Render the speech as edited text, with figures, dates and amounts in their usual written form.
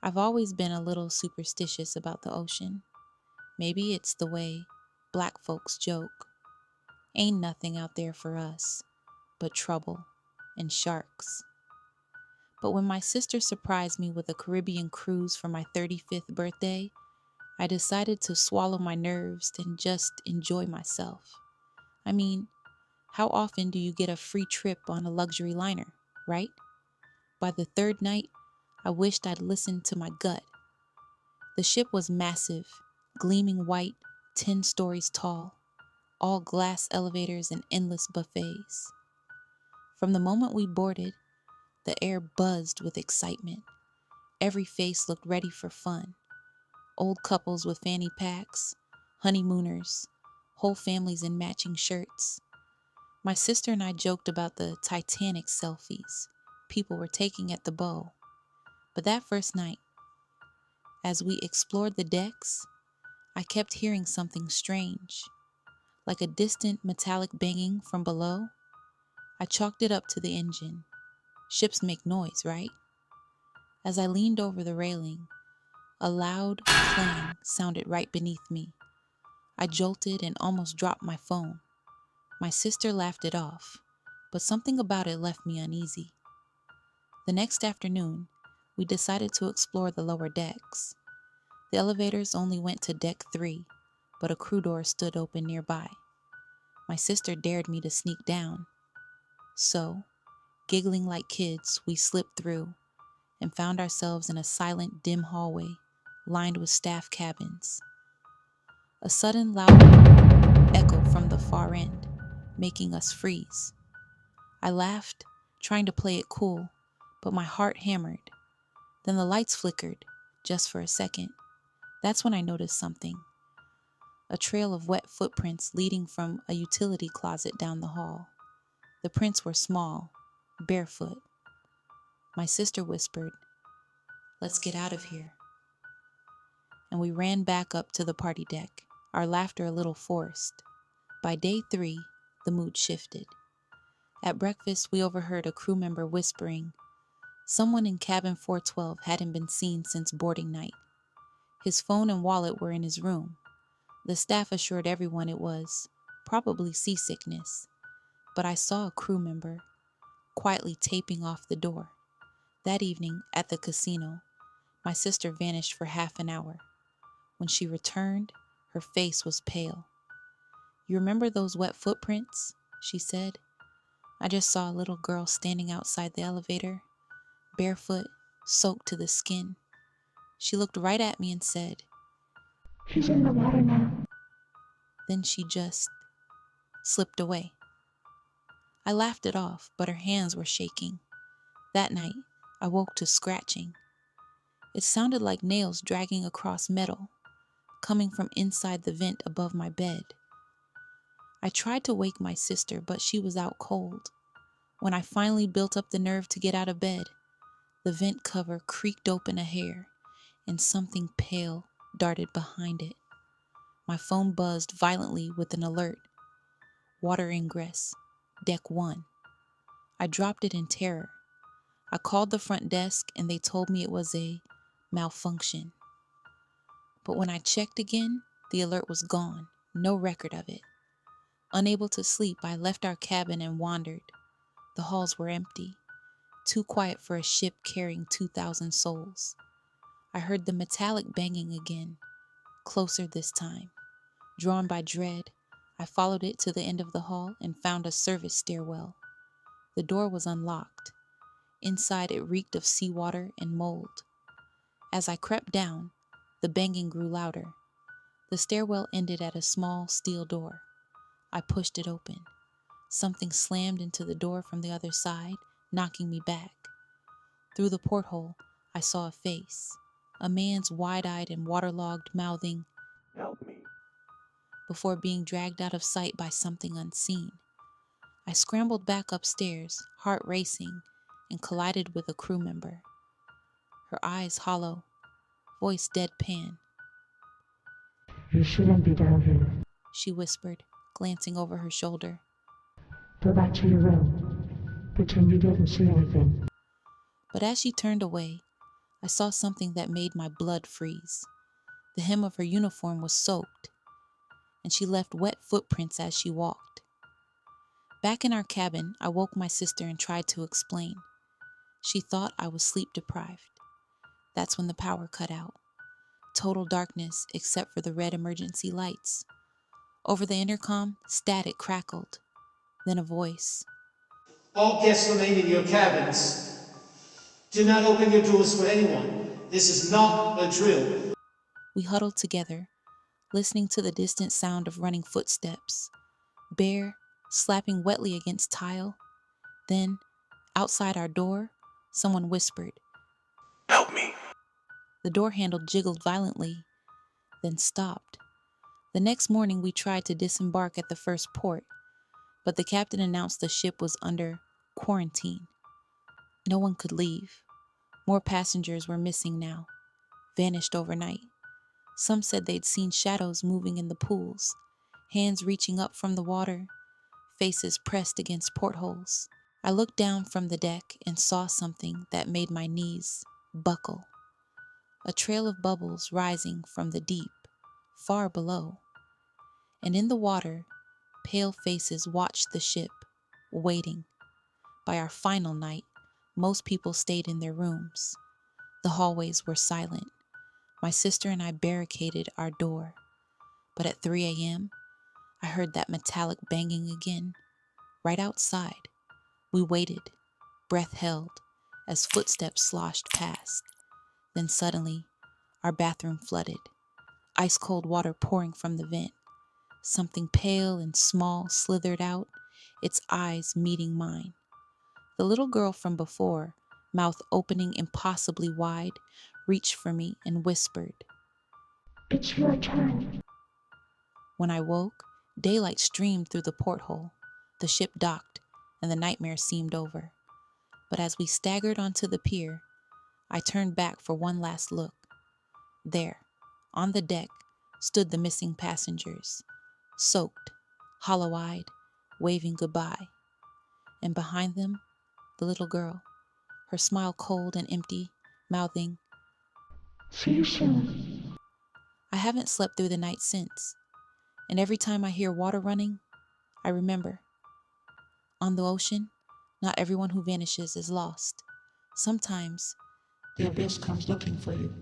I've always been a little superstitious about the ocean. Maybe it's the way black folks joke. Ain't nothing out there for us but trouble and sharks. But when my sister surprised me with a Caribbean cruise for my 35th birthday, I decided to swallow my nerves and just enjoy myself. I mean, how often do you get a free trip on a luxury liner, right? By the third night, I wished I'd listened to my gut. The ship was massive, gleaming white, 10 stories tall, all glass elevators and endless buffets. From the moment we boarded, the air buzzed with excitement. Every face looked ready for fun. Old couples with fanny packs, honeymooners, whole families in matching shirts. My sister and I joked about the Titanic selfies people were taking at the bow. But that first night, as we explored the decks, I kept hearing something strange, like a distant metallic banging from below. I chalked it up to the engine. Ships make noise, right? As I leaned over the railing, a loud clang sounded right beneath me. I jolted and almost dropped my phone. My sister laughed it off, but something about it left me uneasy. The next afternoon, we decided to explore the lower decks. The elevators only went to deck 3, but a crew door stood open nearby. My sister dared me to sneak down. So, giggling like kids, we slipped through and found ourselves in a silent, dim hallway lined with staff cabins. A sudden loud echoed from the far end, making us freeze. I laughed, trying to play it cool, but my heart hammered. Then the lights flickered, just for a second. That's when I noticed something. A trail of wet footprints leading from a utility closet down the hall. The prints were small, barefoot. My sister whispered, "Let's get out of here." And we ran back up to the party deck, our laughter a little forced. By day 3, the mood shifted. At breakfast, we overheard a crew member whispering, someone in cabin 412 hadn't been seen since boarding night. His phone and wallet were in his room. The staff assured everyone it was probably seasickness, but I saw a crew member quietly taping off the door. That evening at the casino, my sister vanished for half an hour. When she returned, her face was pale. "You remember those wet footprints?" she said. "I just saw a little girl standing outside the elevator, barefoot, soaked to the skin." She looked right at me and said, She's in the water now. then she just slipped away. I laughed it off, but her hands were shaking. That night, I woke to scratching. It sounded like nails dragging across metal, coming from inside the vent above my bed. I tried to wake my sister, but she was out cold. When I finally built up the nerve to get out of bed, the vent cover creaked open a hair, and something pale darted behind it. My phone buzzed violently with an alert. Water ingress, deck 1. I dropped it in terror. I called the front desk and they told me it was a malfunction. But when I checked again, the alert was gone, no record of it. Unable to sleep, I left our cabin and wandered. The halls were empty, too quiet for a ship carrying 2,000 souls. I heard the metallic banging again, closer this time. Drawn by dread, I followed it to the end of the hall and found a service stairwell. The door was unlocked. Inside, it reeked of seawater and mold. As I crept down, the banging grew louder. The stairwell ended at a small steel door. I pushed it open. Something slammed into the door from the other side, knocking me back. Through the porthole, I saw a face, a man's wide-eyed and waterlogged, mouthing, Help me. before being dragged out of sight by something unseen. I scrambled back upstairs, heart racing, and collided with a crew member. Her eyes hollow, voice deadpan. You shouldn't be down here. She whispered, glancing over her shoulder. Go back to your room. Pretend you didn't see anything. But as she turned away, I saw something that made my blood freeze. The hem of her uniform was soaked, and she left wet footprints as she walked. Back in our cabin, I woke my sister and tried to explain. She thought I was sleep deprived. That's when the power cut out. Total darkness except for the red emergency lights. Over the intercom, static crackled. Then a voice. All guests remain in your cabins. Do not open your doors for anyone. This is not a drill. We huddled together, listening to the distant sound of running footsteps. Bare, slapping wetly against tile. Then, outside our door, someone whispered, Help me. The door handle jiggled violently, then stopped. The next morning we tried to disembark at the first port, but the captain announced the ship was under quarantine. No one could leave. More passengers were missing now, vanished overnight. Some said they'd seen shadows moving in the pools, hands reaching up from the water, faces pressed against portholes. I looked down from the deck and saw something that made my knees buckle. A trail of bubbles rising from the deep, far below. And in the water, pale faces watched the ship, waiting. By our final night, most people stayed in their rooms. The hallways were silent. My sister and I barricaded our door. But at 3 a.m., I heard that metallic banging again, right outside. We waited, breath held, as footsteps sloshed past. Then suddenly, our bathroom flooded, ice-cold water pouring from the vent. Something pale and small slithered out, its eyes meeting mine. The little girl from before, mouth opening impossibly wide, reached for me and whispered. It's your turn. When I woke, daylight streamed through the porthole. The ship docked, and the nightmare seemed over. But as we staggered onto the pier, I turned back for one last look. There, on the deck, stood the missing passengers, soaked, hollow-eyed, waving goodbye. And behind them, the little girl, her smile cold and empty, mouthing, See you soon. I haven't slept through the night since, and every time I hear water running, I remember. On the ocean, not everyone who vanishes is lost. Sometimes, The abyss comes looking for you.